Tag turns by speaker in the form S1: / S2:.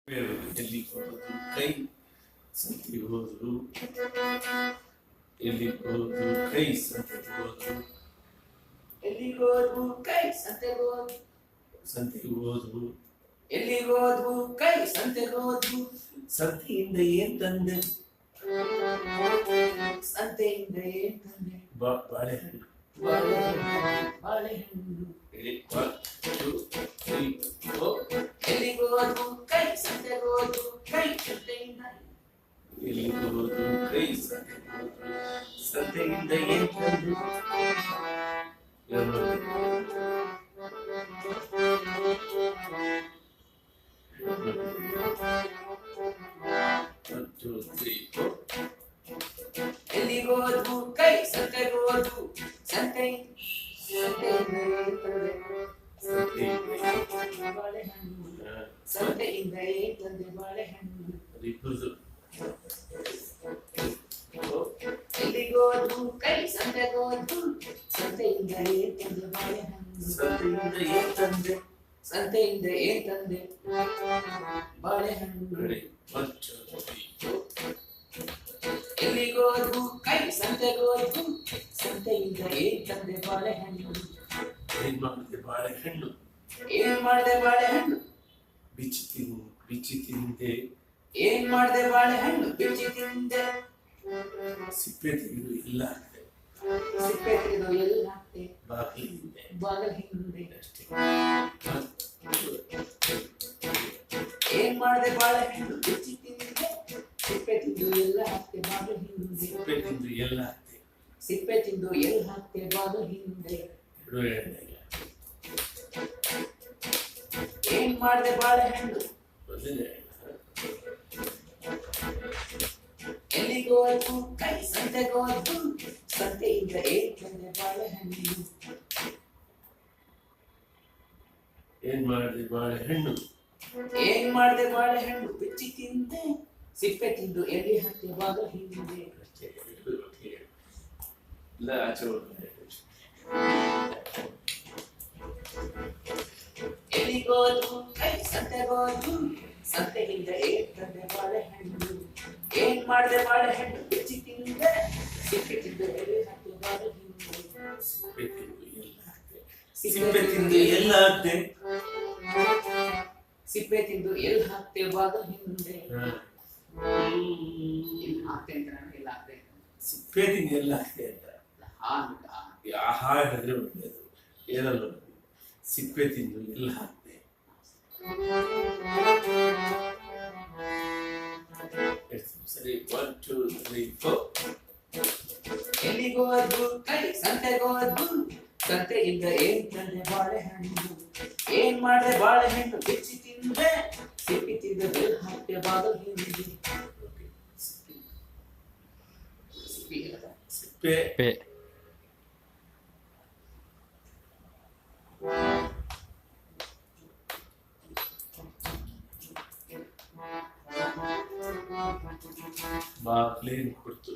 S1: ಎಲ್ಲಿ ಹೋದ್ರು ಕೈ ಸಂತಿ ಹೋದ್ರು, ಎಲ್ಲಿ ಹೋದ್ರು ಕೈ ಸಂತಿ ಹೋದ್ರು,
S2: ಎಲ್ಲಿಗೋದ್ವು ಕೈ ಸಂತೆಗೋದ್ವು,
S1: ಸಂತಿಗೆ ಹೋದ್ರು,
S2: ಎಲ್ಲಿಗೋದ್ವು ಕೈ ಸಂತೆಗೋದ್ವು,
S1: ಸಂತಿಯಿಂದ ಏನ್ ತಂದೆ?
S2: ಸಂತೆಯಿಂದ ಏನ್ ತಂದೆ?
S1: ಬಾಳೆಹಣ್ಣು.
S2: ಬಾಳೆಹಣ್ಣು.
S1: Ready? 1, 2, 3, 4.
S2: ಎಲ್ಲಿಗೋದ್ವು ಕೈ ಸಂತೆಗೋದ್ವು, ಕೈ ಸಂತೆಯಿಂದ
S1: ಎಲ್ಲಿ ಹೋದ್ರು ಕೈ ಸಂತಿಗೆ ಹೋದ್ರು, ಸಂತೆಯಿಂದ ಏನ್ ತಂದೆ? ಏನ್ ಮಾಡ್ಬೇಕು? 1, 2, 3, 4.
S2: ಎಲ್ಲಿಗೋದ್ವು ಕೈ ಸಂತೆಗೋದ್ವು, ಸಂತೆಯಿಂದ ಏನ್ ತಂದೆ? ಬಾಳೆಹಣ್ಣು. ಸಂತೆಯಿಂದ ಏನ್ ತಂದೆ? ಬಾಳೆಹಣ್ಣು.
S1: ಇಬ್ಬರದು.
S2: ಎಲ್ಲಿಗೋದ್ವು ಕೈ ಸಂತೆಗೋದ್ವು, ಸಂತೆಯಿಂದ ಏನ್ ತಂದೆ? ಬಾಳೆಹಣ್ಣು.
S1: ಸಂತೆಯಿಂದ ಏನ್ ತಂದೆ?
S2: ಸಂತೆಯಿಂದ ಏನ್ ತಂದೆ? ಬಾಳೆಹಣ್ಣು.
S1: Ready? 1, 2, 3, 4.
S2: ಎಲ್ಲಿಗೋದ್ವು ಕೈ ಸಂತೆಗೋದ್ವು, ಸಂತೆಯಿಂದ ಏನ್ ತಂದೆ? ಬಾಳೆಹಣ್ಣು.
S1: ಏನ್ ಮಾಡಿದೆ ಬಾಳೆಹಣ್ಣು?
S2: ಏನ್ ಮಾಡ್ದೆ ಬಾಳೆಹಣ್ಣು?
S1: ಬಿಚ್ಚಿ ತಿಂದೆ.
S2: ಏನ್ ಮಾಡ್ದೆ ಬಾಳೆಹಣ್ಣು? ಬಿಚ್ಚಿ ತಿಂದೆ.
S1: ಸಿಪ್ಪೆ ತೆಗೆದು ಎಲ್ಲ ಹಾಕ್ದೆ.
S2: ಸಿಪ್ಪೆ ತೆಗೆದು ಎಲ್ಲಿ ಹಾಕ್ತೆ?
S1: ಬಾಗಿಲ ಹಿಂದೆ.
S2: ಬಾಗಲ ಹಿಂದೆ.
S1: ಅಷ್ಟೇ.
S2: ಏನ್ ಮಾಡ್ದೆ ಬಾಳೆಹಣ್ಣು? ಬಿಚ್ಚಿ ತಿಂದೆ. ಸಿಪ್ಪೆ ತಿಂದು ಎಲ್ಲ ಹಾಕ್ತೆ ಬಾಗಲ ಹಿಂದೆ.
S1: ಸಿಪ್ಪೆ ತಿಂದು ಎಲ್ಲ ಹಾಕ್ದೆ.
S2: ಸಿಪ್ಪೆ ತಿಂದು ಎಲ್ಲಿ ಹಾಕ್ತೆ? ಬಾಗಲ ಹಿಂದೆ.
S1: ಎರಡು ಹೇಳಿದಾಗ
S2: ಏನ್ ಮಾಡ್ದೆ ಬಾಳೆಹಣ್ಣು?
S1: ಮೊದಲನೇ
S2: ಎಲ್ಲಿಗೋದ್ವು ಕೈ ಸಂತೆಗೋದ್ವು, ಸಂತೆಯಿಂದ ಏನ್ ತಂದೆ? ಬಾಳೆಹಣ್ಣು.
S1: ಏನ್ ಮಾಡಿದೆ ಬಾಳೆಹಣ್ಣು?
S2: ಏನ್ ಮಾಡ್ದೆ ಬಾಳೆಹಣ್ಣು? ಬಿಚ್ಚಿ ತಿಂದೆ. ಸಿಪ್ಪೆ ತಿಂದು ಎಲ್ಲಿ ಹಾಕ್ತೆ? ಬಾಗಲ ಹಿಂದೆ.
S1: ಅಷ್ಟೇ. ಎರಡು ಒಟ್ಟಿಗೆ ಹೇಳು. ಇಲ್ಲ ಆಚೆ ಹೋಗ್ತಾರೆ.
S2: ಎಲ್ಲಿಗೋದ್ವು ಕೈ ಸಂತೆಗೋದ್ವು, ಸಂತೆಯಿಂದ ಏನ್ ತಂದೆ? ಬಾಳೆಹಣ್ಣು. ಏನ್ ಮಾಡ್ದೆ ಬಾಳೆಹಣ್ಣು? ಬಿಚ್ಚಿ ತಿಂದೆ. ಸಿಪ್ಪೆ ತಿಂದು ಎಲ್ಲಿ ಹಾಕ್ತೆ? ಬಾಗಲ ಹಿಂದೆ.
S1: ಸಿಪ್ಪೆ ತಿಂದು ಎಲ್ಲ ಹಾಕ್ದೆ. ಸಿಪ್ಪೆ ತಿಂದು ಎಲ್ಲ ಹಾಕ್ದೆ.
S2: ಸಿಪ್ಪೆ ತಿಂದು ಎಲ್ಲಿ ಹಾಕ್ತೆ? ಬಾಗಲ ಹಿಂದೆ. ಇಲ್ಲಿ ಹಾಕ್ತೆ ಅಂತ ನನಗೆಲ್ಲ ಹಾಕ್ತೆ.
S1: ಸಿಪ್ಪೆ ತಿಂದು ಎಲ್ಲ ಹಾಕ್ದೆ ಅಂತ ಹಾಗಾದ್ರೆ ಒಳ್ಳೆಯದು. ಏನಲ್ಲ ಸಿಪ್ಪೆ ತಿಂದು ಎಲ್ಲ ಹಾಕ್ದೆ. ಸರಿ. 1, 2, 3, 4.
S2: ಎಲ್ಲಿಗೋದ್ವು ಕೈ ಸಂತೆಗೋದ್ವು, ಸಂತೆಯಿಂದ ಏನ್ ತಂದೆ? ಬಾಳೆಹಣ್ಣು. ಏನ್ ಮಾಡ್ದೆ ಬಾಳೆಹಣ್ಣು? ಬಿಚ್ಚಿ ತಿಂದೆ. ಸಿಪ್ಪೆ ತಿಂದು ಎಲ್ಲಿ ಹಾಕ್ತೆ? ಬಾಗಲ ಹಿಂದೆ.
S1: ಸಿಪ್ಪೆ ಬಾಗ್ಲೇನು ಕೊಡ್ತು.